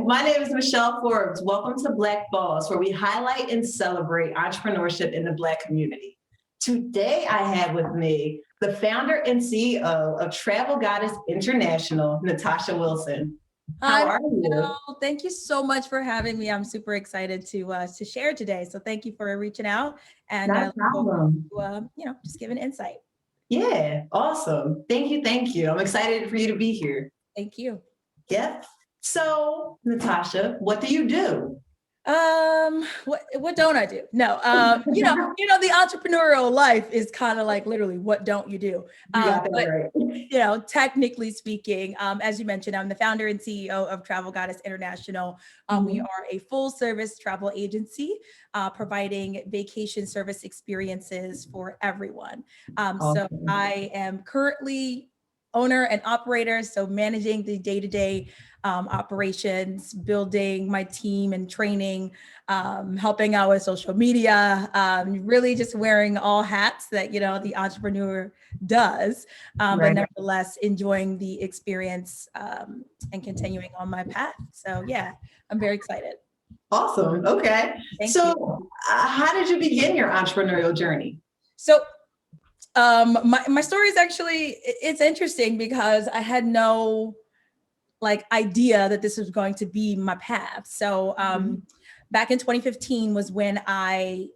My name is Michelle Forbes. Welcome to Black Boss, where we highlight and celebrate entrepreneurship in the Black community. Today, I have with me the founder and CEO of Travel Goddess International, Natasha Wilson. Hi, How are you? Michelle. Thank you so much for having me. I'm super excited to share today. So thank you for reaching out, and Not I a look forward problem. to just giving insight. Yeah, awesome. Thank you. Thank you. I'm excited for you to be here. Thank you. Yep. So, Natasha, what do you do? What don't I do? No, the entrepreneurial life is kind of like literally what don't you do? You got that But right. technically speaking, as you mentioned, I'm the founder and CEO of Travel Goddess International. We Mhm. are a full service travel agency providing vacation service experiences for everyone. So Awesome. I am currently owner and operator, so managing the day-to-day operations, building my team and training, helping out with social media, really just wearing all hats that, the entrepreneur does, but Right. nevertheless enjoying the experience and continuing on my path. So yeah, I'm very excited. Awesome. Okay. Thank you. So, how did you begin your entrepreneurial journey? So my story is actually, it's interesting because I had no idea that this was going to be my path. So Mhm. back in 2015 was when I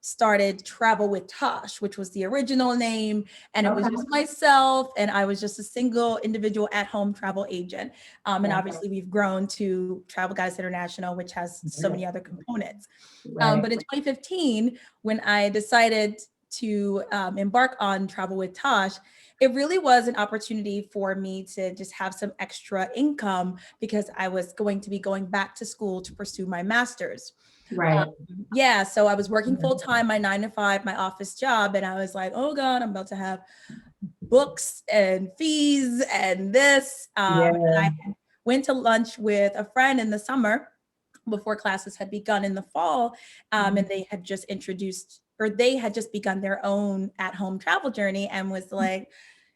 started Travel with Tosh, which was the original name. And it was Okay. just myself. And I was just a single individual at home travel agent. And Okay. obviously we've grown to Travel Guys International, which has so many other components. Right. But in 2015, when I decided to embark on Travel with Tosh, it really was an opportunity for me to just have some extra income because I was going to be going back to school to pursue my master's. Right. Yeah, so I was working full time, my 9 to 5, my office job, and I was like, oh God, I'm about to have books and fees and this. And Yeah. I went to lunch with a friend in the summer before classes had begun in the fall, and they had just introduced, or they had just begun their own at-home travel journey, and was like,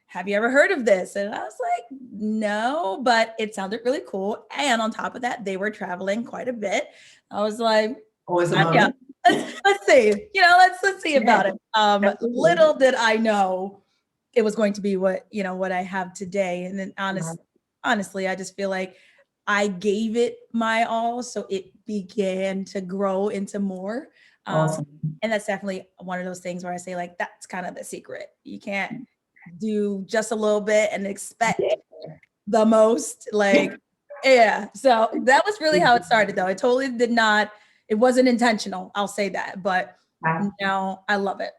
have you ever heard of this? And I was like, no, but it sounded really cool. And on top of that, they were traveling quite a bit. I was like, Always a yeah, bonus. let's see, let's see Yeah. about it. Absolutely. Little did I know it was going to be what I have today. And then Right. honestly, I just feel like I gave it my all, so it began to grow into more. Um, Awesome. and that's definitely one of those things where I say, like, that's kind of the secret. You can't do just a little bit and expect the most. Like, yeah. So that was really how it started, though. It totally did not. It wasn't intentional. I'll say that, but Yeah. now I love it.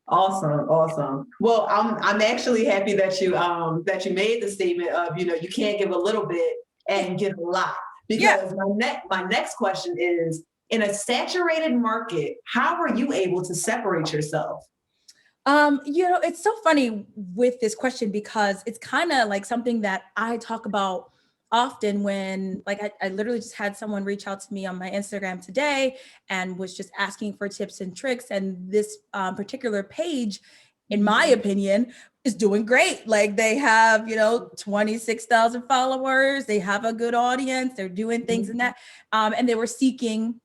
Awesome, awesome. Well, I'm actually happy that you made the statement of you can't give a little bit Yeah. and give a lot, Yeah. because my next question is, in a saturated market, how are you able to separate yourself? It's so funny with this question because it's kind of like something that I talk about often when, like, I literally just had someone reach out to me on my Instagram today and was just asking for tips and tricks. And this particular page, in my opinion, is doing great. Like, they have, 26,000 followers, they have a good audience, they're doing things in that. And they were seeking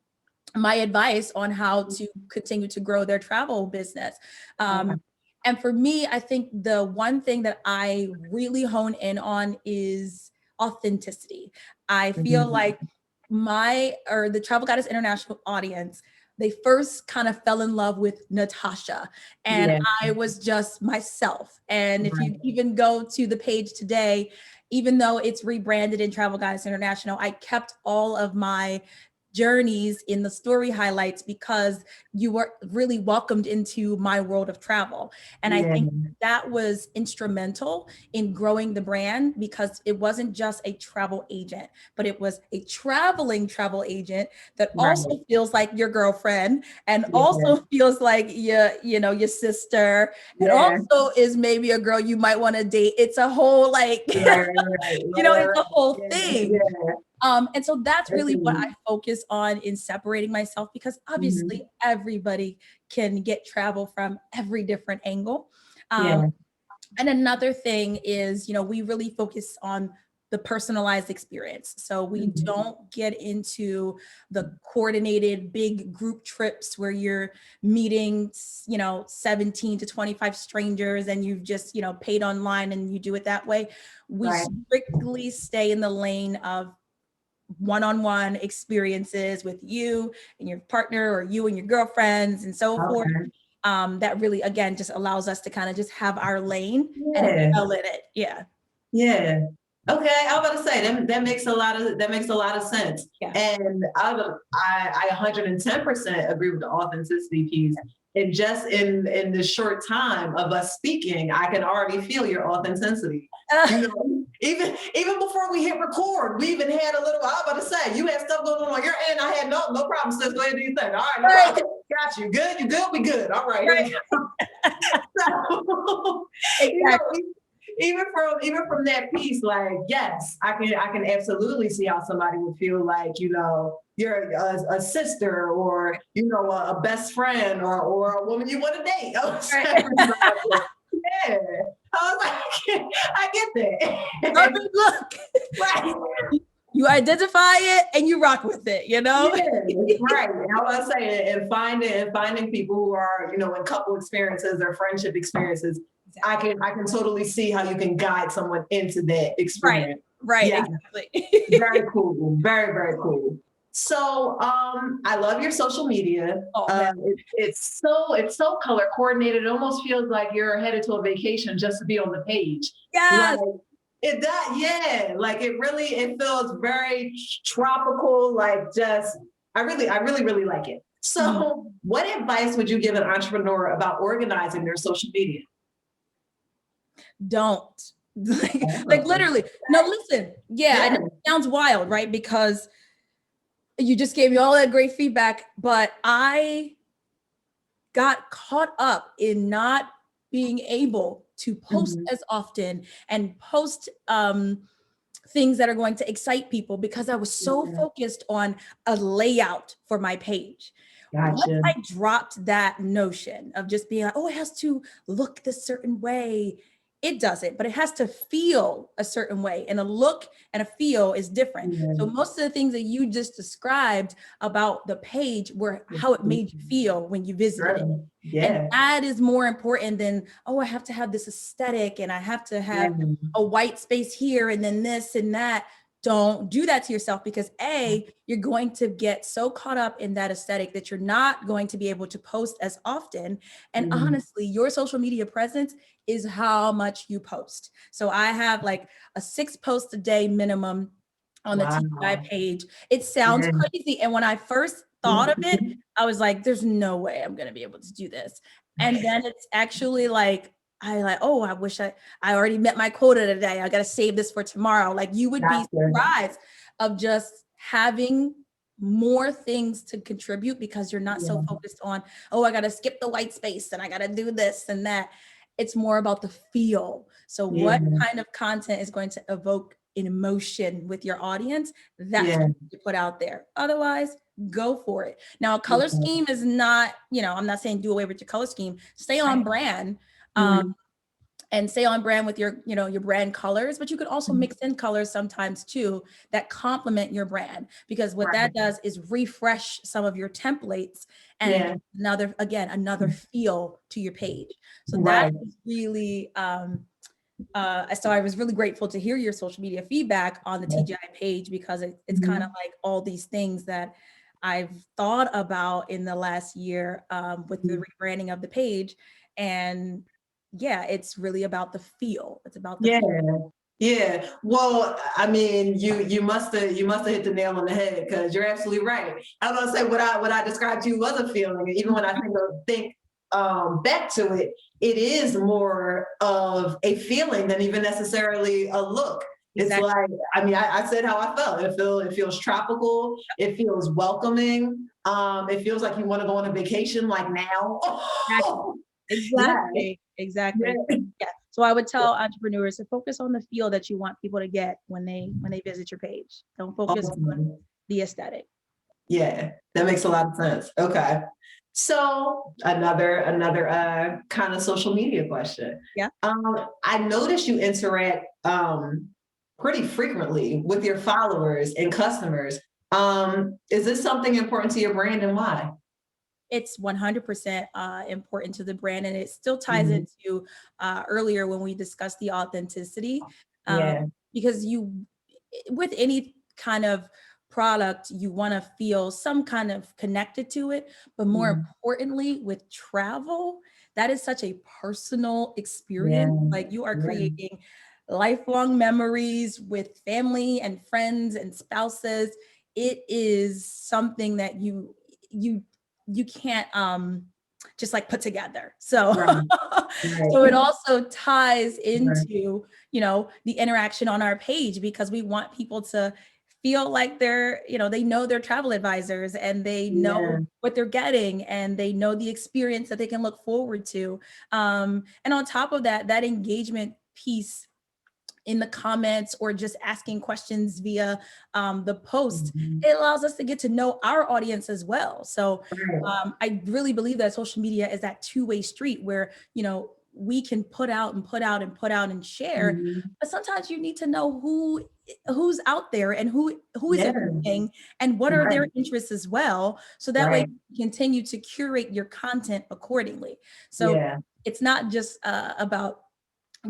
my advice on how to continue to grow their travel business. Okay. And for me, I think the one thing that I really hone in on is authenticity. I feel Mhm. like the Travel Goddess International audience, they first kind of fell in love with Natasha, and Yeah. I was just myself. And if Right. you even go to the page today, even though it's rebranded in Travel Goddess International, I kept all of my journeys in the story highlights because you were really welcomed into my world of travel. And I Yeah. think that was instrumental in growing the brand because it wasn't just a travel agent, but it was a traveling travel agent that Right. also feels like your girlfriend and Yeah. also feels like your sister, and Yeah. also is maybe a girl you might want to date. It's a whole like, Right. Right. Right. Right. it's a whole Yeah. thing. Yeah. And so that's really what Agreed. I focus on in separating myself, because Mhm. obviously everybody can get travel from every different angle. Um, Yeah. and another thing is, we really focus on the personalized experience. So we don't get into the coordinated big group trips where you're meeting, 17 to 25 strangers and you've just, paid online and you do it that way. We Right. strictly stay in the lane of one-on-one experiences with you and your partner or you and your girlfriends and so forth. That really, again, just allows us to kind of just have our lane and excel in it. Yeah. Yeah. Okay. I was about to say that makes a lot of sense. Yeah. And I 110% agree with the authenticity piece. And just in the short time of us speaking, I can already feel your authenticity. Even before we hit record, we even had a little. I was about to say you had stuff going on your end. I had no problem. Sis, go ahead and do your thing. All right, no problem. Got you. Good. You good? We good. All right. Here we go. So, Exactly. even from that piece, like, yes, I can absolutely see how somebody would feel like, you're a sister or, a best friend or a woman you want to date. Yeah. I was like, I get that. Look, Right. you identify it and you rock with it, Yeah, right. And I was saying, and finding people who are, in couple experiences or friendship experiences, exactly. I can totally see how you can guide someone into that experience. Right. Yeah. Exactly. Very cool. Very, very cool. So I love your social media. It's so color coordinated. It almost feels like you're headed to a vacation just to be on the page. Yes. Like, it does, yeah. Like it feels very tropical. Like I really like it. So, what advice would you give an entrepreneur about organizing their social media? Don't. like literally. No, listen. Yeah, I know it sounds wild, right? Because you just gave me all that great feedback, but I got caught up in not being able to post as often and post things that are going to excite people because I was so focused on a layout for my page. Gotcha. Once I dropped that notion of just being like, oh, it has to look this certain way. It doesn't, but it has to feel a certain way. And a look and a feel is different. So most of the things that you just described about the page were how it made you feel when you visited it. Yeah. And that is more important than, oh, I have to have this aesthetic and I have to have a white space here and then this and that. Don't do that to yourself because you're going to get so caught up in that aesthetic that you're not going to be able to post as often. And honestly, your social media presence is how much you post. So I have like a 6 posts a day minimum on the TGI page. It sounds crazy. And when I first thought of it, I was like, there's no way I'm going to be able to do this. And then it's actually like, I wish I already met my quota today. I got to save this for tomorrow. Like you would be surprised of just having more things to contribute because you're not so focused on, I got to skip the white space and I got to do this and that. It's more about the feel. So what kind of content is going to evoke an emotion with your audience? That's what you put out there. Otherwise, go for it. Now, a color scheme is not, I'm not saying do away with your color scheme. Stay on brand. And stay on brand with your, your brand colors, but you could also mix in colors sometimes too that complement your brand because what that does is refresh some of your templates and another feel to your page. So that is really, so I was really grateful to hear your social media feedback on the TGI page because it's kind of like all these things that I've thought about in the last year with the rebranding of the page. And it's really about the feel. It's about the feel. Yeah. Well, I mean, you must have hit the nail on the head because you're absolutely right. I was gonna say what I described to you was a feeling. And even when I think back to it, it is more of a feeling than even necessarily a look. Exactly. It's like, I mean, I said how I felt. It feels tropical. It feels welcoming. It feels like you want to go on a vacation like now. Exactly. Yeah. So I would tell entrepreneurs to focus on the feel that you want people to get when they visit your page. Don't focus on the aesthetic. Yeah, that makes a lot of sense. Okay. So another kind of social media question. Yeah. I noticed you interact pretty frequently with your followers and customers. Is this something important to your brand, and why? It's 100% important to the brand, and it still ties Mhm. into earlier when we discussed the authenticity, Yeah. because with any kind of product, you want to feel some kind of connected to it, but more Mhm. importantly, with travel, that is such a personal Yeah. experience. Like you are Yeah. creating lifelong memories with family and friends and spouses. It is something that you you can't just like put together. So Right. so it Right. also ties Right. into, the interaction on our page, because we want people to feel like they know their travel advisors, and they know Yeah. what they're getting, and they know the experience that they can look forward to. And on top of that, that engagement piece in the comments or just asking questions via the post, Mhm. it allows us to get to know our audience as well. So Right. I really believe that social media is that two-way street where, we can put out and put out and put out and share, Mhm. but sometimes you need to know who's out there and who is Yeah. it reaching, and what are their Right. interests as well. So that way Right. you continue to curate your content accordingly. So Yeah. it's not just about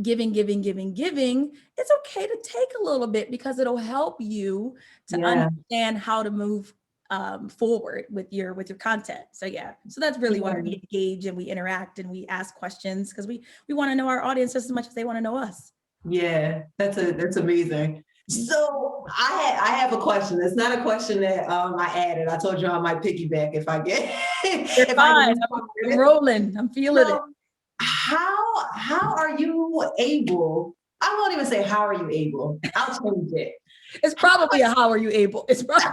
giving, giving, giving, giving. It's okay to take a little bit, because it'll help you to Yeah. understand how to move forward with your content. So yeah, so that's really why Yeah. we engage and we interact and we ask questions, because we want to know our audience just as much as they want to know us. Yeah. That's amazing. So I have a question. It's not a question that I added. I told you I might piggyback if I get You're if I get fine. I'm, inspired. I'm rolling. I'm feeling it. So how are you able? I won't even say how are you able. I'll change it. It's probably a how are you able? It's probably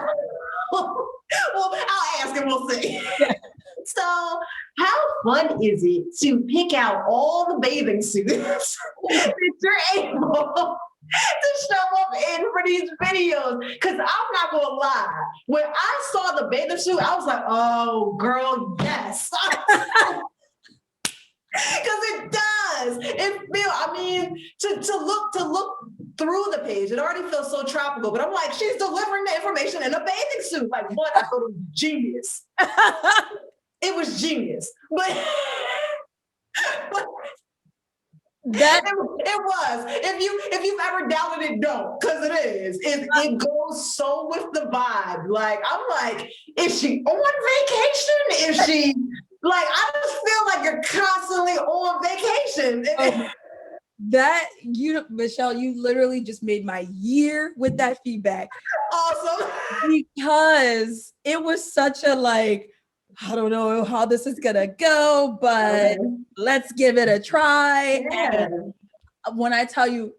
Well, I'll ask and we'll see. yeah. So, how fun is it to pick out all the bathing suits that you're able to show up in for these videos? Because I'm not gonna lie, when I saw the bathing suit, I was like, "Oh, girl, yes." Because it does. It feel. I mean, to look through the page, it already feels so tropical. But I'm like, she's delivering the information in a bathing suit. Like, what? I thought it was genius. It was genius. But That it was. If you've ever doubted it, don't, because it is. It goes so with the vibe. Like, I'm like, is she on vacation? Is she like, I just feel like you're constantly on vacation. oh, that you, Michelle, you literally just made my year with that feedback, Awesome. because it was such a like, I don't know how this is gonna go, but Okay. let's give it a try. Yeah. And when I tell you,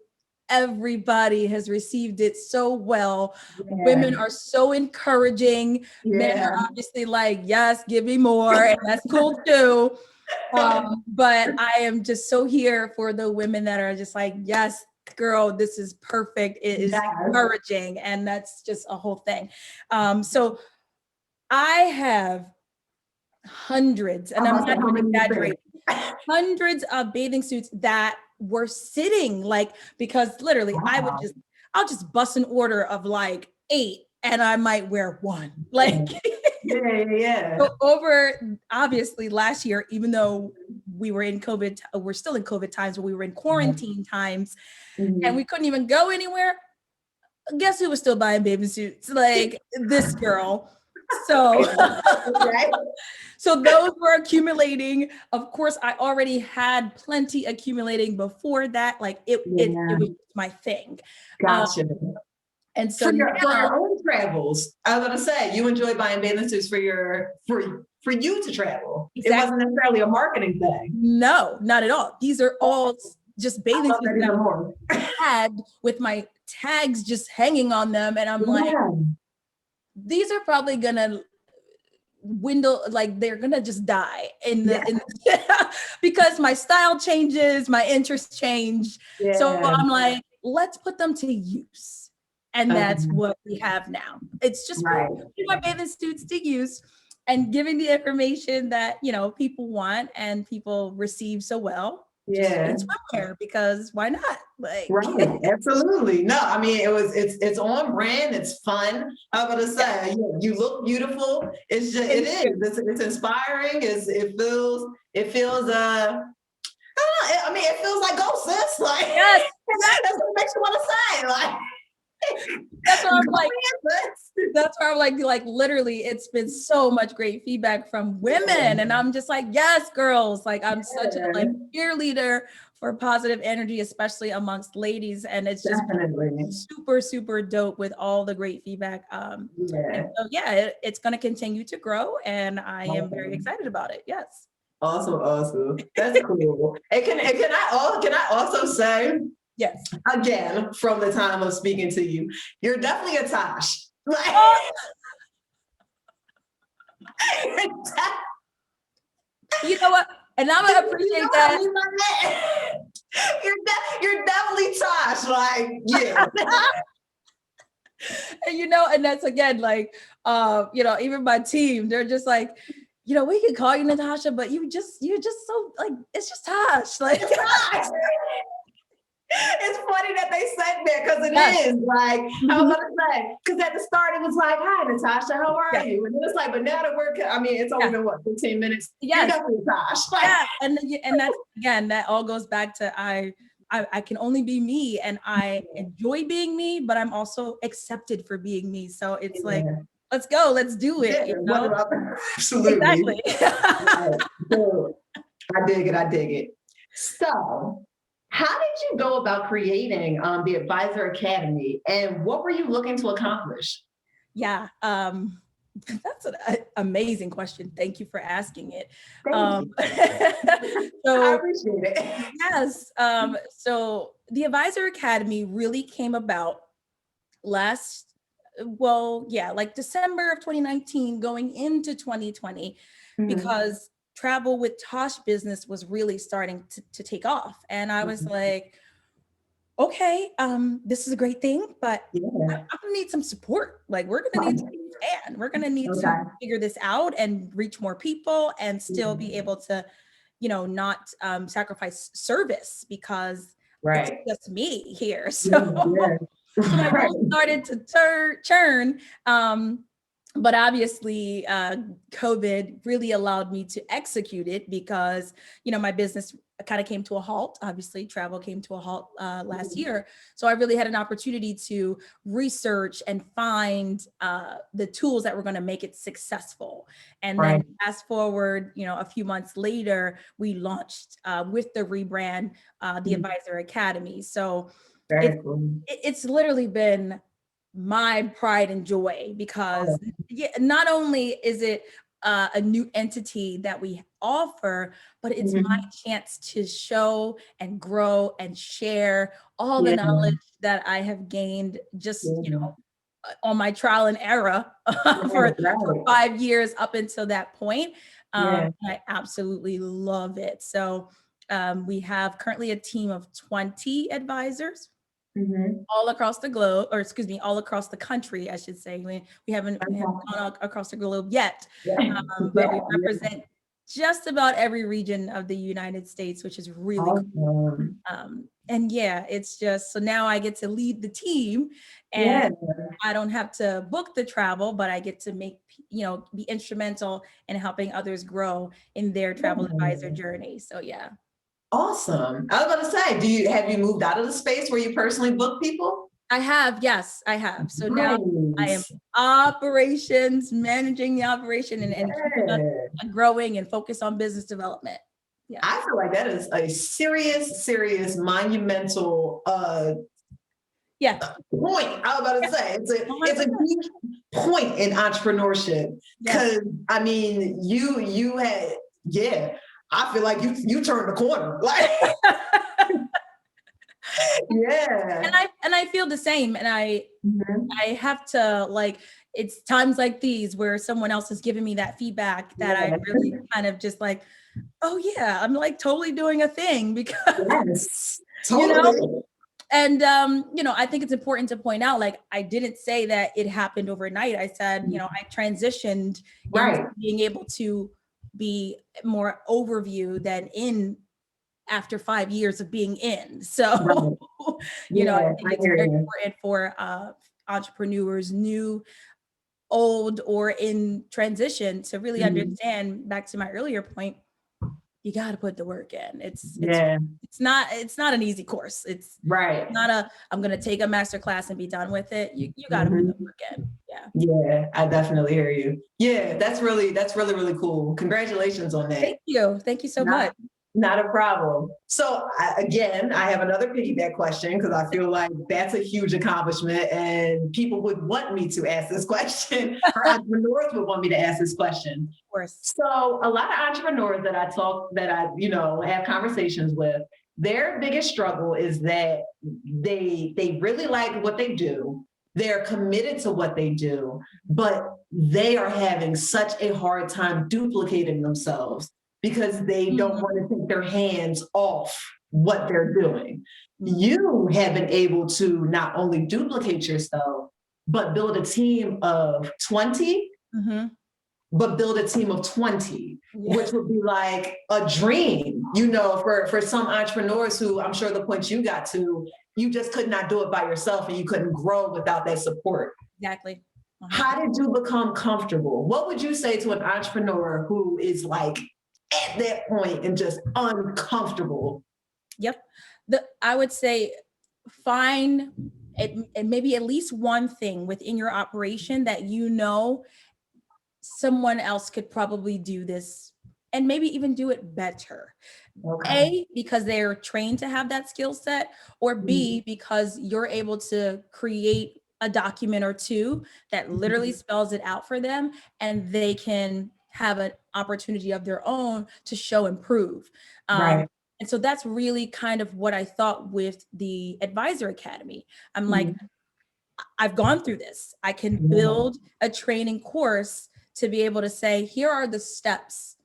everybody has received it so well. Yeah. Women are so encouraging. Men Yeah. are obviously like, yes, give me more, and that's cool too. But I am just so here for the women that are just like, yes, girl, this is perfect. It is Yes. encouraging. And that's just a whole thing. So I have hundreds, and I'm I'm about to not say, how even many you exaggerating, think? hundreds of bathing suits that were sitting, like, because literally Wow. I'll just bust an order of like 8, and I might wear one. Like, Yeah. Yeah. so over obviously last year, even though we were in COVID, we're still in COVID times, but we were in quarantine times and Mhm. we couldn't even go anywhere. Guess who was still buying bathing suits? Like this girl. So, Okay. so those were accumulating. Of course, I already had plenty accumulating before that. Like it Yeah. was my thing. Um, Gotcha. and so For your now, own travels, I was gonna say you enjoy buying bathing suits for you to travel. It exactly, wasn't necessarily a marketing thing. no, not at all. These are all just I bathing love suits that that even more. had with my tags just hanging on them. And I'm like, Yeah. these are probably gonna dwindle, like they're gonna just die Yeah. because my style changes, my interests change. So Yeah. I'm like, let's put them to use. And that's Okay. what we have now. It's just Right. putting my bathing suits to use and giving the information that people want and people receive so well. just in Yeah. swimwear because why not? Like, Right, absolutely. No, I mean it's on brand, it's fun. I'm gonna yeah, say you look beautiful. It's just it thank is. you. It's inspiring. It feels I mean it feels like go sis. Like Yes, yes, that's what makes you want to say. Like that's what I'm go like. in, sis. That's where I'm like literally, it's been so much great feedback from women, and Yeah, I'm just like, yes, girls. Like I'm such a yeah, like cheerleader for positive energy, especially amongst ladies, and it's just been definitely. super super dope with all the great feedback. And Yeah. so yeah, it's going to continue to grow, and I am very Awesome. excited about it. Yes, Awesome, awesome. That's cool. And can I also say yes. again, from the time of speaking to you, you're definitely a Tosh. Like, Oh, you know what? And I'm gonna you know appreciate what I that. mean by that? You're definitely Tosh. Like, yeah. And and that's again like even my team, they're just like, we can call you Natasha, but you're just so like, it's just Tosh. Like, It's Tosh. It's funny that they said that because it yes. is like I Mhm. was gonna say because at the start it was like, "Hi, Natasha, how are Yeah. you?" And then it's like, but now that I mean, it's only Yeah. been what 15 minutes. You're Yes. definitely Tosh. Like, Yeah. And that's again, that all goes back to I can only be me, and I enjoy being me, but I'm also accepted for being me. So it's like, yeah, let's go, let's do yeah. it. What about absolutely? Exactly. Right. So, I dig it. I dig it. So, how did you go about creating the Advisor Academy, and what were you looking to accomplish? Yeah. That's an amazing question. Thank you for asking it. Thank Um, you. I so appreciate it. yes, so the Advisor Academy really came about last, well, yeah, like December of 2019 going into 2020, Mhm. because travel with Tosh business was really starting to take off. And I was like, okay, this is a great thing, but Yeah. I'm gonna need some support. Like, we're gonna need to expand. We're gonna need to Okay. figure this out and reach more people and still be Mhm. able to, not sacrifice service, because it's Right. just me here. Yeah. So my Right. wheels started to churn. But obviously, COVID really allowed me to execute it because, my business kind of came to a halt. Obviously, travel came to a halt last Mhm. year. So I really had an opportunity to research and find the tools that were going to make it successful. And then Right. fast forward, a few months later, we launched with the rebrand, the Mhm. Advisor Academy. So it's Very cool. it's literally been my pride and joy, because Oh. not only is it a new entity that we offer, but it's my Mhm. chance to show and grow and share all the Yeah. knowledge that I have gained just, Yeah. on my trial and error Right. for Right. 5 years up until that point. Yeah. And I absolutely love it. So we have currently a team of 20 advisors Mhm. all across the globe, or excuse me, all across the country, I should say. We haven't Okay. gone across the globe yet, Yeah. but we Yeah. Yeah. represent just about every region of the United States, which is really cool. Awesome. And yeah, it's just, so now I get to lead the team, and Yeah. I don't have to book the travel, but I get to be instrumental in helping others grow in their travel advisor Yeah. journey. So yeah. Awesome. I was going to say, have you moved out of the space where you personally book people? I have, yes, I have. So now I am Nice. operations, managing the operation, and keeping us Yeah. growing and focus on business development. Yeah. I feel like that is a serious, serious, monumental Yeah. point. I was about to Yeah. say it's a 100%. huge point in entrepreneurship Yes. because I mean you had yeah. I feel like you turned the corner. Like And yeah. I feel the same. And Mhm. I have to, like, it's times like these where someone else has given me that feedback that I Yeah. really kind of just like, oh yeah, I'm like totally doing a thing because, Yes. you know, Totally. and I think it's important to point out, like, I didn't say that it happened overnight. I said, I transitioned into Right. being able to be more overview than in after 5 years of being in. So, Right. you know, I Yeah, think I it's hear very you. important for entrepreneurs, new, old, or in transition, to really Mhm. understand, back to my earlier point, you got to put the work in. Yeah, It's not an easy course. It's right. not a, I'm going to take a master class and be done with it. You got to put the Mhm. work in. Yeah. Yeah, I definitely hear you. Yeah, that's really cool. Congratulations on that. Thank you. Thank you so Not much. not a problem. So again, I have another piggyback question because I feel like that's a huge accomplishment, and people would want me to ask this question, or entrepreneurs would want me to ask this question. Of course. So a lot of entrepreneurs that I have conversations with, their biggest struggle is that they really like what they do. They're committed to what they do, but they are having such a hard time duplicating themselves because they don't Mhm. want to take their hands off what they're doing. Mhm. You have been able to not only duplicate yourself, but build a team of 20, Mhm. but build a team of 20, Yeah, which would be like a dream, for some entrepreneurs who I'm sure the point you got to, you just could not do it by yourself and you couldn't grow without that support. exactly. How 100%. did you become comfortable? What would you say to an entrepreneur who is like at that point and just uncomfortable? Yep. I would say, find it, and maybe at least one thing within your operation that you know someone else could probably do this, and maybe even do it better. Okay. A, because they're trained to have that skill set, or B, because you're able to create a document or two that literally spells it out for them, and they can have an opportunity of their own to show and prove. Right. And so that's really kind of what I thought with the Advisor Academy. I'm like, Mhm. I've gone through this. I can Yeah. build a training course to be able to say, here are the steps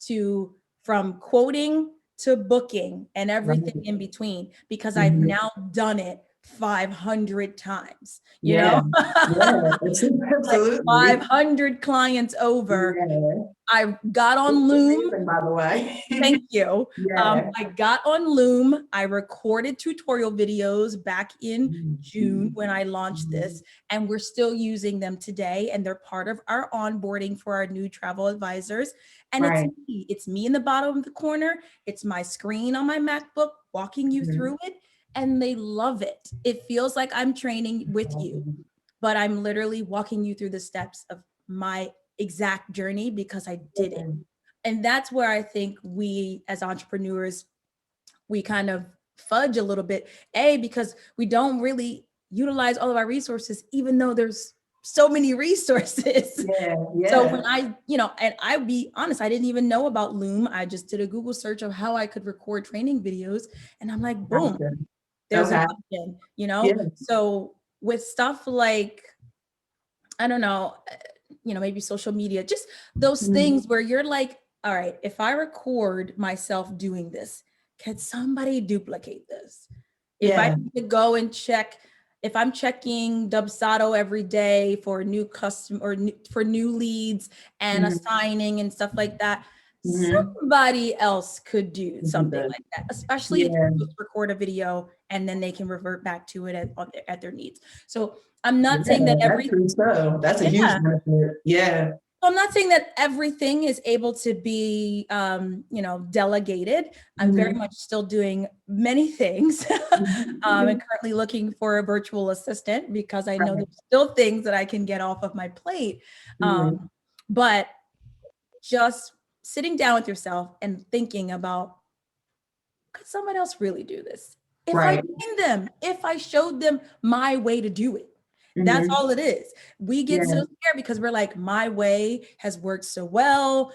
to, from quoting to booking and everything Right. in between, because I've Mhm. now done it 500 times, you know, Yeah. Yeah. like Absolutely. 500 clients over. Yeah. I got on It's Loom. amazing, by the way. Thank you. Yeah. I got on Loom. I recorded tutorial videos back in June when I launched this, and we're still using them today. And they're part of our onboarding for our new travel advisors. And Right. it's me in the bottom of the corner. It's my screen on my MacBook walking you Mhm. through it. And they love it. It feels like I'm training with you, but I'm literally walking you through the steps of my exact journey because I did it. And that's where I think we as entrepreneurs, we kind of fudge a little bit. A, because we don't really utilize all of our resources, even though there's so many resources. Yeah. So when Yeah. and I'll be honest, I didn't even know about Loom. I just did a Google search of how I could record training videos. And I'm like, boom, Gotcha. there's an Okay. option. Yeah. So with stuff like, I don't know, maybe social media, just those Mhm. things where you're like, all right, if I record myself doing this, can somebody duplicate this? If I Yeah. need to go and check, if I'm checking Dubsado every day for new custom or for new leads and Mhm. assigning and stuff like that, Mhm. somebody else could do You something good. like that, especially if Yeah. you just record a video and then they can revert back to it at their needs. So I'm not saying Yeah. that That's true. So that's a huge yeah. benefit. Yeah. So I'm not saying that everything is able to be, delegated. I'm very Mhm. much still doing many things, and Mhm. currently looking for a virtual assistant because I know Right. there's still things that I can get off of my plate. Mhm. But just sitting down with yourself and thinking about, could someone else really do this? If I Right. trained them, if I showed them my way to do it. That's Mhm. all it is. We get so Yeah. scared because we're like, my way has worked so well.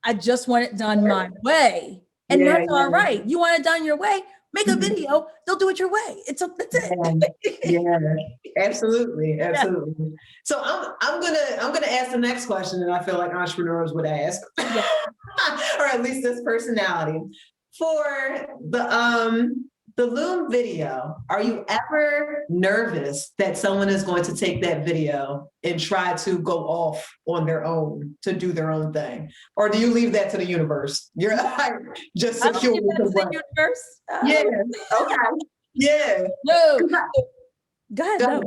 I just want it done my way. And Yeah. that's all Yeah. right. You want it done your way? Make a Mhm. video. They'll do it your way. That's Yeah. it. Yeah. Absolutely. Yeah. Absolutely. So I'm gonna ask the next question that I feel like entrepreneurs would ask, Yeah. or at least this personality for The Loom video, are you ever nervous that someone is going to take that video and try to go off on their own to do their own thing? Or do you leave that to the universe? You're like, just I don't secure think with that's the the what? universe. Yeah, okay. Yeah. No. 'Cause Go ahead. Go No. ahead.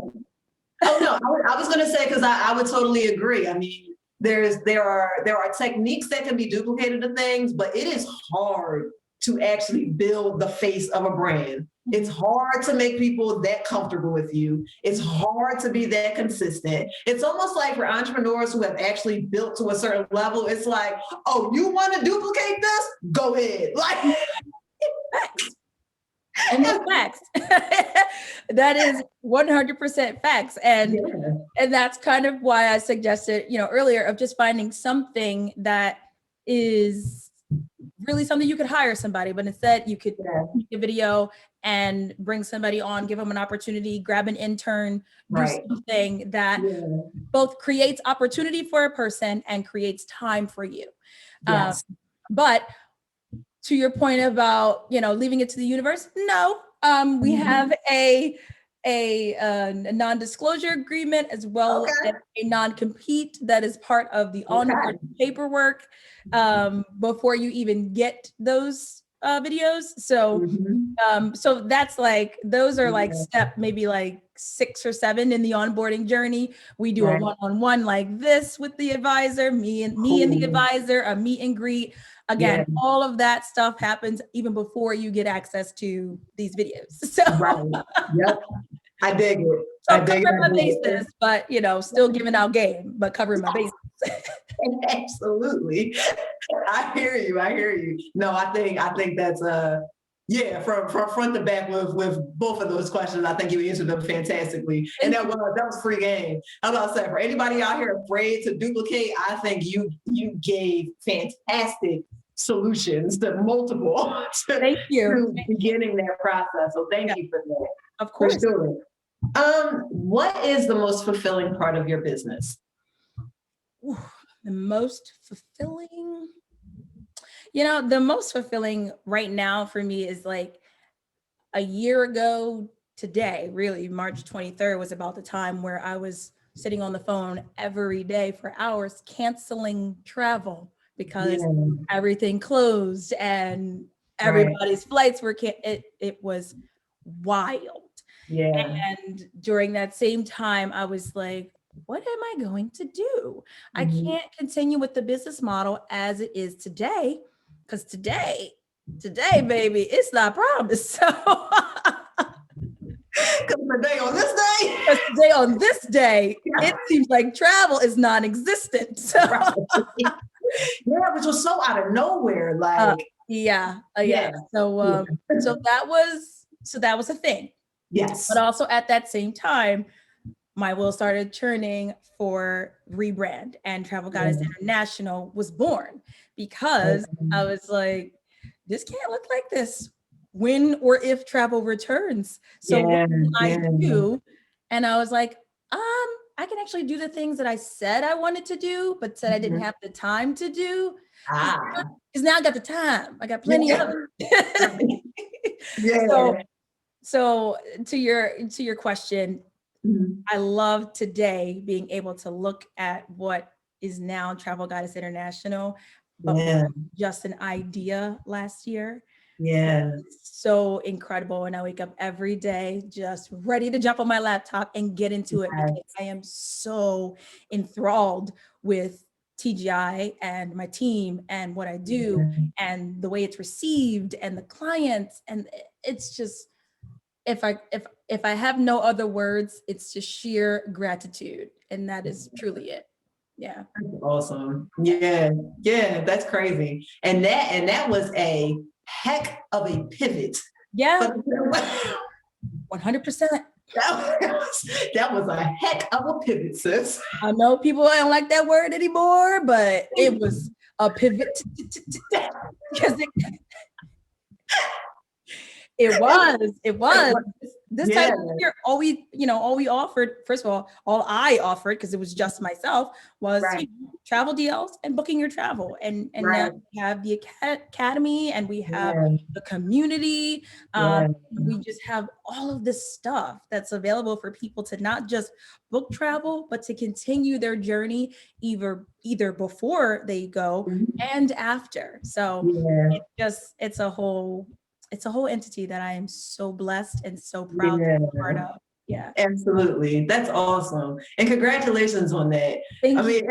Oh no, I was going to say because I would totally agree. I mean, there are techniques that can be duplicated to things, but it is hard to actually build the face of a brand. It's hard to make people that comfortable with you. It's hard to be that consistent. It's almost like for entrepreneurs who have actually built to a certain level, it's like, oh, you want to duplicate this? Go ahead. Like, And that's facts. That is 100% facts. And that's kind of why I suggested, earlier, of just finding something that is really something you could hire somebody, but instead you could make a video and bring somebody on, give them an opportunity, grab an intern, do something that both creates opportunity for a person and creates time for you. Yes. But to your point about, leaving it to the universe, no. We have a non-disclosure agreement as well as a non-compete that is part of the onboard paperwork before you even get those videos. So, so that's like, those are like step maybe like 6 or 7 in the onboarding journey. We do a one-on-one like this with the advisor, me and the advisor, a meet and greet. Again, all of that stuff happens even before you get access to these videos. So, Yep, I dig it. So I dig covering my it. bases, but still giving out game, but covering my bases. Absolutely, I hear you. I hear you. No, I think that's from front to back with both of those questions. I think you answered them fantastically, and that was free game. I'm about to say, for anybody out here afraid to duplicate, I think you gave fantastic solutions to multiple Thank you. to beginning that process. So thank you for that. Of course. For sure. What is the most fulfilling part of your business? Ooh, the most fulfilling, the most fulfilling right now for me is like a year ago today, really, March 23rd was about the time where I was sitting on the phone every day for hours, canceling travel because everything closed and everybody's flights were it was wild. And during that same time, I was like, what am I going to do? I can't continue with the business model as it is today, because today, baby, it's not promised. So today on this day, it seems like travel is non-existent. So which was so out of nowhere. Like So that was a thing. Yes. But also at that same time, my wheels started churning for rebrand, and Travel Goddess International was born because I was like, this can't look like this when or if travel returns. So what can I do? And I was like, I can actually do the things that I said I wanted to do, but said I didn't have the time to do. Because now I got the time. I got plenty of it. So to your question, I love today being able to look at what is now Travel Goddess International, but was just an idea last year. It's so incredible. And I wake up every day just ready to jump on my laptop and get into it because I am so enthralled with TGI and my team and what I do and the way it's received and the clients. And it's just, if I have no other words, it's just sheer gratitude. And that is truly it. Yeah. That's awesome. Yeah, that's crazy. And that was a heck of a pivot. Yeah. 100%. That was a heck of a pivot, sis. I know people don't like that word anymore, but it was a pivot because It was. This Yeah, time of year, all we offered, first of all I offered, because it was just myself, was right, travel deals and booking your travel. And now right. we have the academy, and we have Yeah, the community. yeah. We just have all of this stuff that's available for people to not just book travel, but to continue their journey either before they go Mhm. and after. So Yeah, it's a whole entity that I am so blessed and so proud to be yeah. part of. Yeah. Absolutely. That's awesome. And congratulations on that. I Thank you. mean,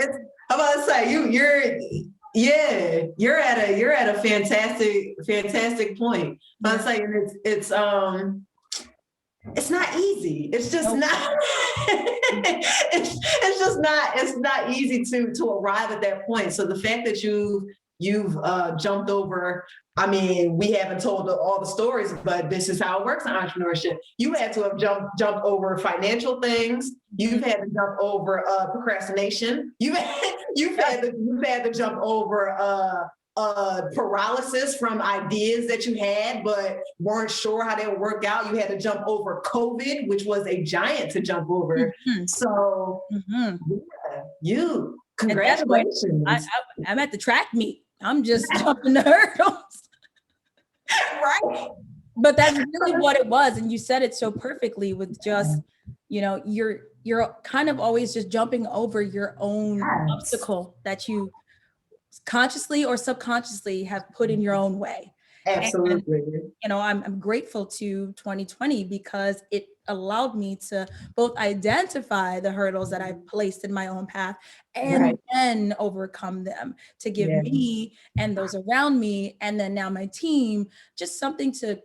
I'm about to say you're at a fantastic point. I'm Yeah. saying it's not easy. It's just Nope. not it's not easy to arrive at that point. So the fact that you've jumped over, I mean, we haven't told all the stories, but this is how it works in entrepreneurship. You had to have jumped over financial things. You've had to jump over procrastination. You've had to jump over paralysis from ideas that you had but weren't sure how they would work out. You had to jump over COVID, which was a giant to jump over. Mhm. So Mhm. yeah, you At that point, congratulations. I'm at the track meet. I'm just jumping the hurdles. Right. But that's really what it was. And you said it so perfectly with just, you're kind of always just jumping over your own Yes, obstacle that you consciously or subconsciously have put in your own way. And absolutely. I'm grateful to 2020 because it allowed me to both identify the hurdles that I've placed in my own path and Right. then overcome them to give Yeah. me and those around me, and then now my team, just something to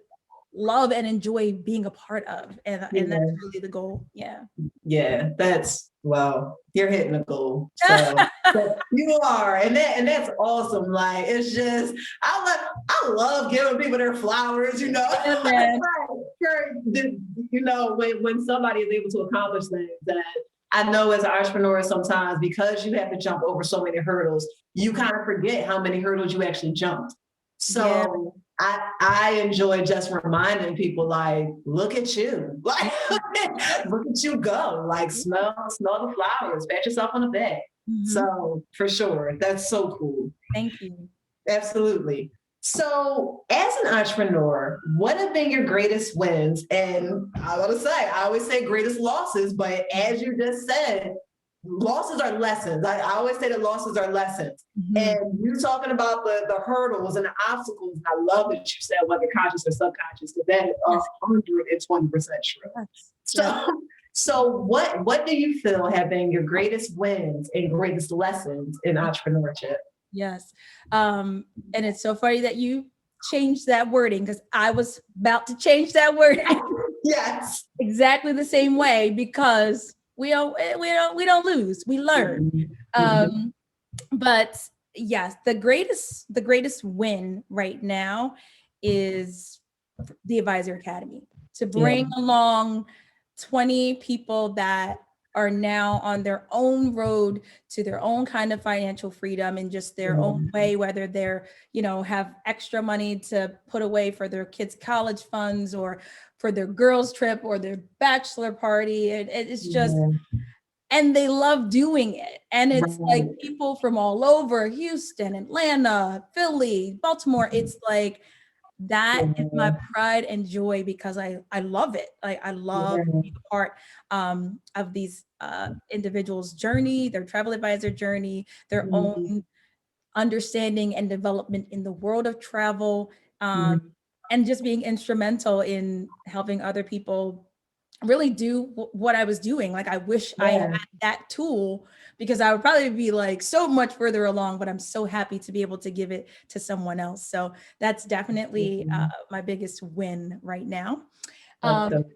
love and enjoy being a part of. And that's Yeah. really the goal. Yeah. Yeah. That's well, you're hitting a goal. So you are, and that's awesome. Like it's just I love giving people their flowers, you know. Yeah, man. Sure, you know, when somebody is able to accomplish things that I know as an entrepreneur sometimes because you have to jump over so many hurdles, you kind of forget how many hurdles you actually jumped. Yeah. So I enjoy just reminding people like, look at you, like look at you go, like smell the flowers, pat yourself on the back. Mhm. So for sure, that's so cool. Thank you. Absolutely. So, as an entrepreneur, what have been your greatest wins? And I want to say, I always say greatest losses, but as you just said, losses are lessons. I always say that losses are lessons. Mhm. And you talking about the hurdles and the obstacles, I love that you said whether conscious or subconscious, because that is Yes. 120% true. Yes. So, so what do you feel have been your greatest wins and greatest lessons in entrepreneurship? Yes. And it's so funny that you changed that wording because I was about to change that wording Yes. exactly the same way because we don't lose, we learn. Mhm. Um, but yes, the greatest win right now is the Advisor Academy, to Yeah. bring along 20 people that are now on their own road to their own kind of financial freedom in just their own way, whether they're, have extra money to put away for their kids' college funds or for their girls' trip or their bachelor party. It's just, Yeah. and they love doing it. And it's like Right. people from all over Houston, Atlanta, Philly, Baltimore. It's like, that is my Yeah. pride and joy because I love it. Like I love Yeah. being a part of these individuals' journey, their travel advisor journey, their Mhm. own understanding and development in the world of travel, Mhm. and just being instrumental in helping other people really do what I was doing. Like I wish I had Yeah. that tool because I would probably be like so much further along, but I'm so happy to be able to give it to someone else. So that's definitely Mhm. my biggest win right now. That's Um, dope.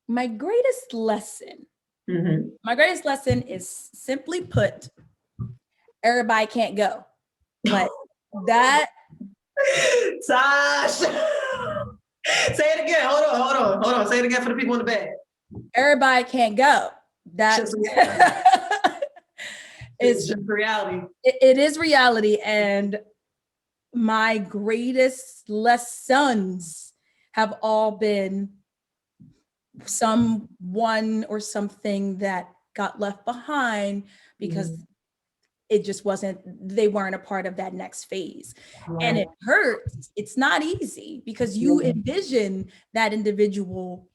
my greatest lesson, Mhm. my greatest lesson is simply put, everybody can't go. Like that, Tosh. Say it again. Hold on. Say it again for the people in the back. everybody can't go. It's That just reality. It's is, just reality. it is reality. And my greatest lessons have all been someone or something that got left behind because it just wasn't, they weren't a part of that next phase. And it hurts. It's not easy because you envision that individual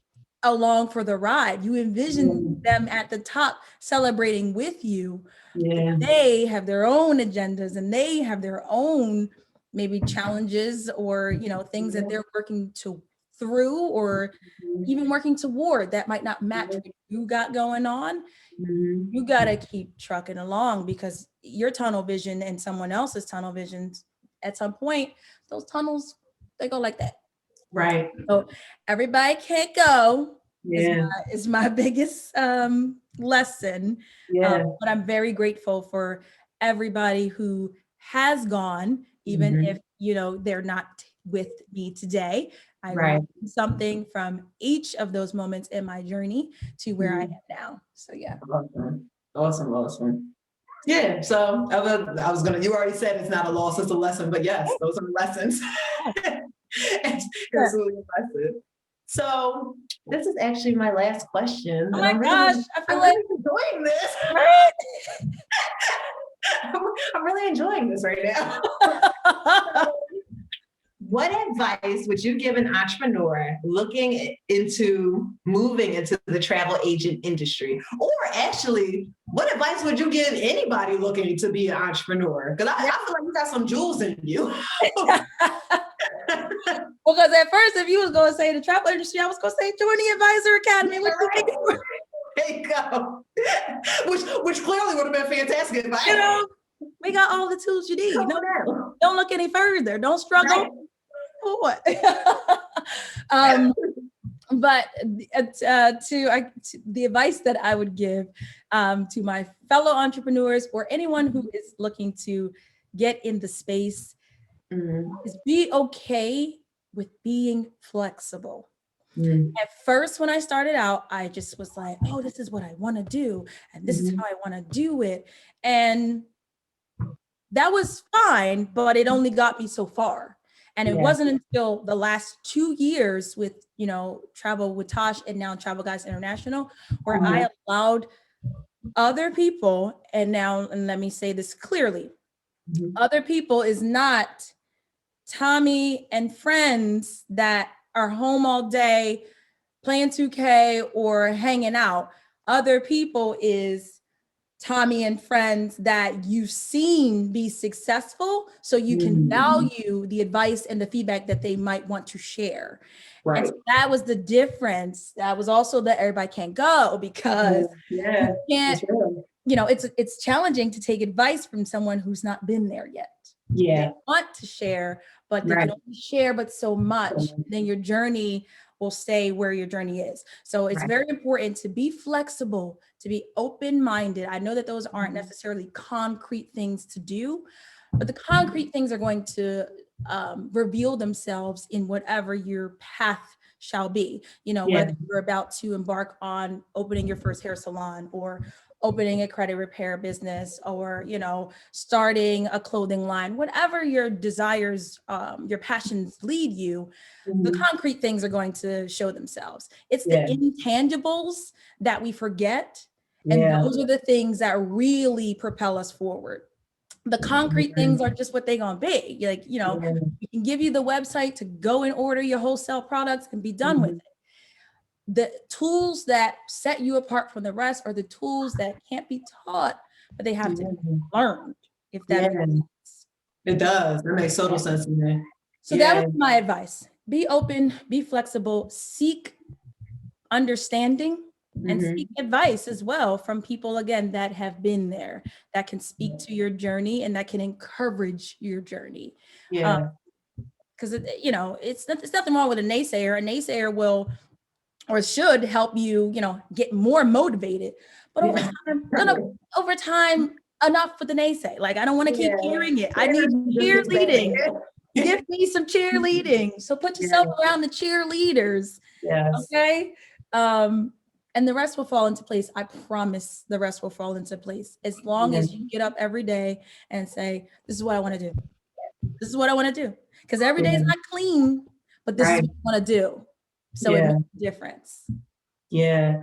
along for the ride. You envision them at the top celebrating with you. They have their own agendas and they have their own maybe challenges or, things that they're working through or even working toward that might not match what you got going on. You got to keep trucking along because your tunnel vision and someone else's tunnel visions, at some point, those tunnels, they go like that. Right. So everybody can't go is my biggest lesson. But I'm very grateful for everybody who has gone, even if, they're not with me today. I learned something from each of those moments in my journey to where I am now. So yeah. Awesome. Yeah. So I was gonna. You already said it's not a loss; it's a lesson. But yes, those are lessons. It's really impressive. So this is actually my last question. Oh my gosh! I feel I'm like really enjoying this. I'm really enjoying this right now. What advice would you give an entrepreneur looking into moving into the travel agent industry? Or actually, what advice would you give anybody looking to be an entrepreneur? Because I feel like you got some jewels in you. Because at first, if you was going to say the travel industry, I was going to say join the Advisor Academy. There you go. Which clearly would have been fantastic advice. We got all the tools you need. Don't look any further. Don't struggle. What? But the advice that I would give to my fellow entrepreneurs or anyone who is looking to get in the space is be okay with being flexible. At first, when I started out, I just was like, oh, this is what I want to do. And this is how I want to do it. And that was fine, but it only got me so far. And it wasn't until the last 2 years with, Travel with Tosh and now Travel Guys International, where I allowed other people, and let me say this clearly, other people is not Tommy and friends that are home all day playing 2K or hanging out. Other people is Tommy and friends that you've seen be successful, so you can value the advice and the feedback that they might want to share. And so that was the difference. That was also that everybody can't go because you can't, it's challenging to take advice from someone who's not been there yet. They want to share, but they can only share but so much. Then your journey will stay where your journey is. So it's very important to be flexible, to be open-minded. I know that those aren't necessarily concrete things to do, but the concrete things are going to reveal themselves in whatever your path shall be. Whether you're about to embark on opening your first hair salon or opening a credit repair business or, starting a clothing line, whatever your desires, your passions lead you, the concrete things are going to show themselves. It's the intangibles that we forget. And those are the things that really propel us forward. The concrete things are just what they're going to be. We can give you the website to go and order your wholesale products and be done with it. The tools that set you apart from the rest are the tools that can't be taught, but they have to be learned. If that makes sense. It does. That makes total sense to me. So that was my advice. Be open, be flexible, seek understanding and seek advice as well from people, again, that have been there, that can speak to your journey and that can encourage your journey. Because, it's nothing wrong with a naysayer. A naysayer will or should help you, get more motivated. But over time, enough with the naysay. Like, I don't want to keep hearing it. I need cheerleading. Give me some cheerleading. So put yourself around the cheerleaders. Okay. And the rest will fall into place. I promise the rest will fall into place as long as you get up every day and say, this is what I want to do. This is what I want to do. Because every day is not clean, but this is Right. what I want to do. So it Yeah. makes a difference. Yeah.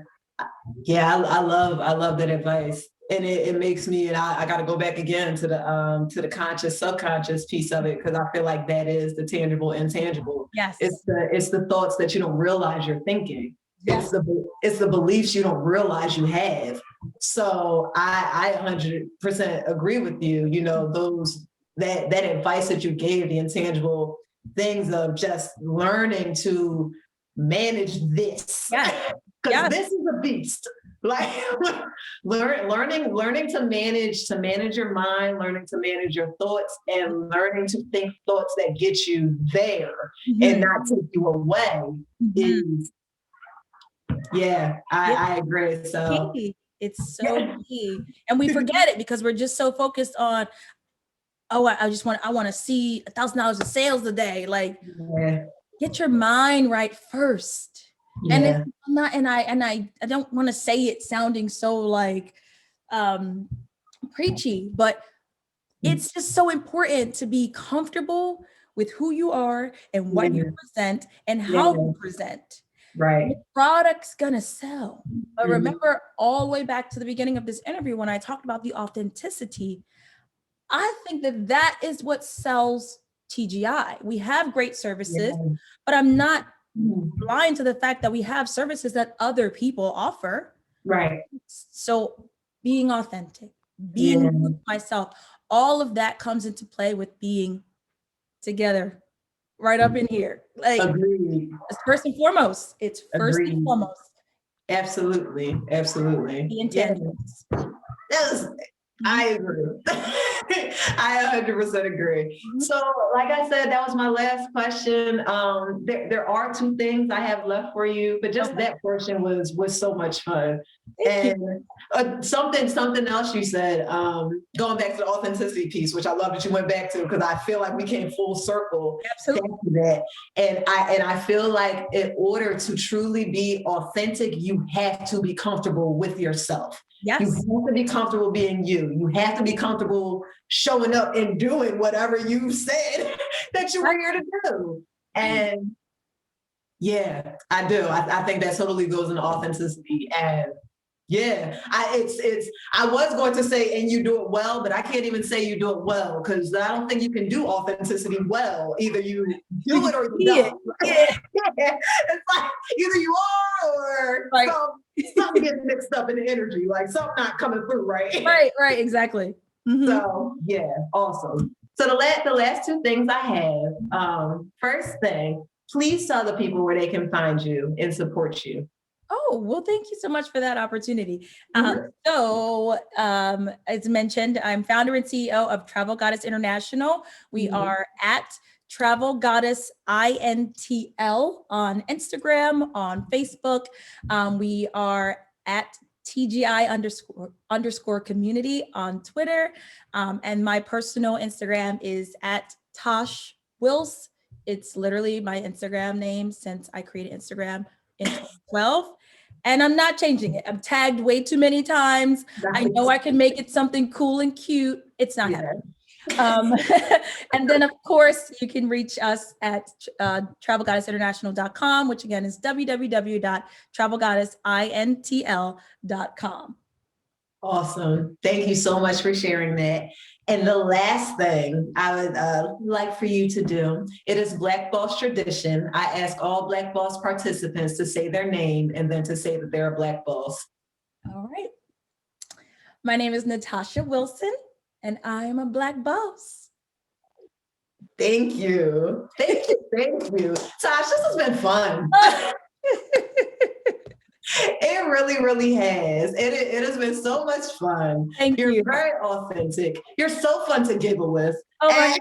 Yeah. I love that advice. And it makes me, and I got to go back again to the conscious, subconscious piece of it, because I feel like that is the tangible, intangible. Yes. It's the thoughts that you don't realize you're thinking. Yes. It's the beliefs you don't realize you have. So I 100% agree with you. You know, that advice that you gave, the intangible things of just learning to manage this, Yes. because Yes. this is a beast. Like learning to manage your mind, learning to manage your thoughts, and learning to think thoughts that get you there and not take you away is, yeah, Yeah. I agree. So Key. It's so key. And we forget it because we're just so focused on, oh, I want to see $1,000 of sales a day. Like, yeah, get your mind right first. And yeah, it's not, and I don't want to say it sounding so like preachy, but it's just so important to be comfortable with who you are and what you yeah, present and how yeah, you present. right. Your product's gonna sell. But Mhm. remember all the way back to the beginning of this interview when I talked about the authenticity, I think that is what sells TGI. We have great services, Yeah. but I'm not Mhm. blind to the fact that we have services that other people offer. Right. So being authentic, being Yeah. myself, all of that comes into play with being together right up in here. Like, Agreed. it's first and foremost. It's first and Agreed. foremost Absolutely. Absolutely. the Yeah. intangibles. That was, Mhm. I agree. I 100% agree. Mhm. So, like I said, that was my last question. There are two things I have left for you, but just Okay. that portion was so much fun. Thank you. And something else you said, going back to the authenticity piece, which I love that you went back to, because I feel like we came full circle back Absolutely. to that. And I feel like in order to truly be authentic, you have to be comfortable with yourself. You Yes. have to be comfortable being you. You have to be comfortable showing up and doing whatever you said that you were here to do. And yeah, I do. I think that totally goes into authenticity. And yeah, I was going to say, and you do it well, but I can't even say you do it well, because I don't think you can do authenticity well. Either you You do can it or you see it. don't. Yeah. It's like either you are or Right. something gets mixed up in the energy, like something not coming through, right? Right, exactly. Mhm. So yeah, awesome. So the last two things I have. First thing, please tell the people where they can find you and support you. Oh, well, thank you so much for that opportunity. Mhm. As mentioned, I'm founder and CEO of Travel Goddess International. We Mhm. are at Travel Goddess INTL on Instagram, on Facebook. We are at TGI underscore community on Twitter. And my personal Instagram is at Tosh Wills. It's literally my Instagram name since I created Instagram in 2012. And I'm not changing it. I'm tagged way too many times. I know I can make it something cool and cute. It's not happening. Um, and then, of course, you can reach us at travelgoddessinternational.com, which again is www.travelgoddessintl.com. Awesome. Thank you so much for sharing that. And the last thing I would like for you to do, it is Black Boss tradition. I ask all Black Boss participants to say their name and then to say that they're a Black Boss. All right. My name is Natasha Wilson, and I am a Black boss. Thank you. Thank you. Thank you. Tosh, this has been fun. It really, really has. It has been so much fun. Thank You're you. very authentic. You're so fun to giggle with. Oh my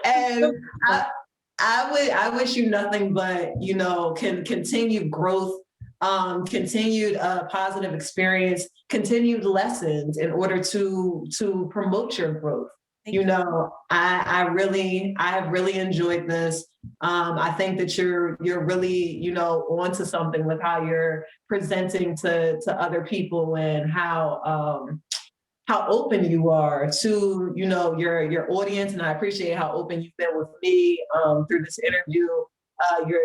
And I wish you nothing but, continued growth, continued positive experience, continued lessons in order to promote your growth. Thank you. I have really enjoyed this. I think that you're really, onto something with how you're presenting to other people and how how open you are to, your audience. And I appreciate how open you've been with me through this interview,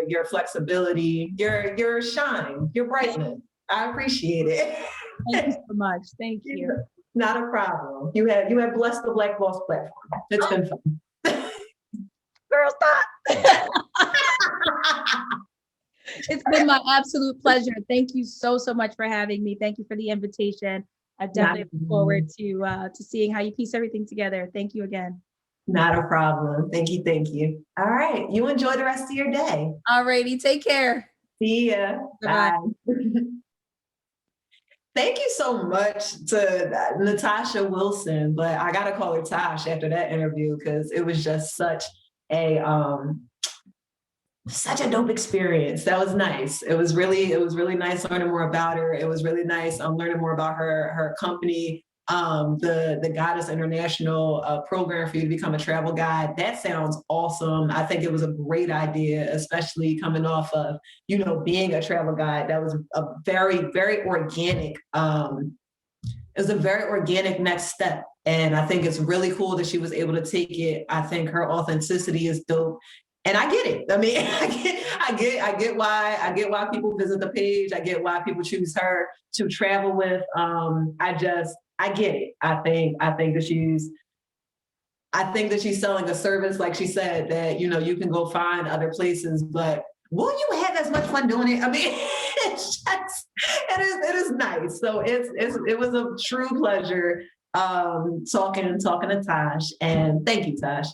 your flexibility, your shine, your brightness. I appreciate it. Thank you so much. Thank you. Not a problem. You have blessed the Black Boss platform. It's been fun. Girl, stop. It's been my absolute pleasure. Thank you so much for having me. Thank you for the invitation. I definitely look forward to seeing how you piece everything together. Thank you again. Not a problem. Thank you. Thank you. All right. You enjoy the rest of your day. All righty. Take care. See ya. Bye. Thank you so much to Natasha Wilson, but I gotta call her Tosh after that interview because it was just such a dope experience. That was nice. It was really nice learning more about her. It was really nice learning more about her company, the Goddess International program for you to become a travel guide. That sounds awesome. I think it was a great idea, especially coming off of, being a travel guide. That was a very, very organic, it was a very organic next step. And I think it's really cool that she was able to take it. I think her authenticity is dope. And I get it. I mean, I get why people visit the page. I get why people choose her to travel with. I get it. I think that she's selling a service, like she said, that you can go find other places, but will you have as much fun doing it? I mean, it is nice. So it was a true pleasure talking to Tosh, and thank you, Tosh.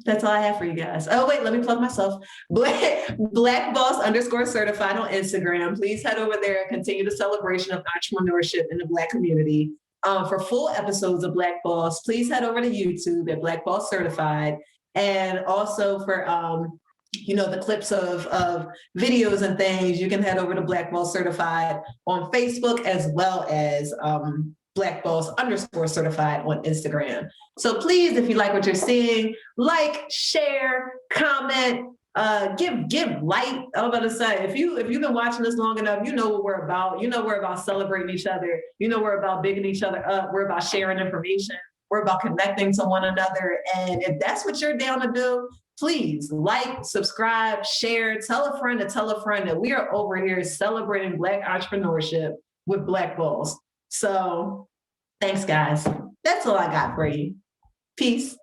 That's all I have for you guys. Oh, wait, let me plug myself. Black Boss _certified on Instagram. Please head over there and continue the celebration of entrepreneurship in the Black community. For full episodes of Black Boss, please head over to YouTube at Black Boss Certified. And also for, the clips of videos and things, you can head over to Black Boss Certified on Facebook, as well as Black Boss _certified on Instagram. So please, if you like what you're seeing, like, share, comment, give light. I'm about to say, if you've been watching this long enough, you know what we're about. You know we're about celebrating each other. You know we're about bigging each other up. We're about sharing information. We're about connecting to one another. And if that's what you're down to do, please like, subscribe, share, tell a friend that we are over here celebrating Black entrepreneurship with Black Boss. So thanks, guys. That's all I got for you. Peace.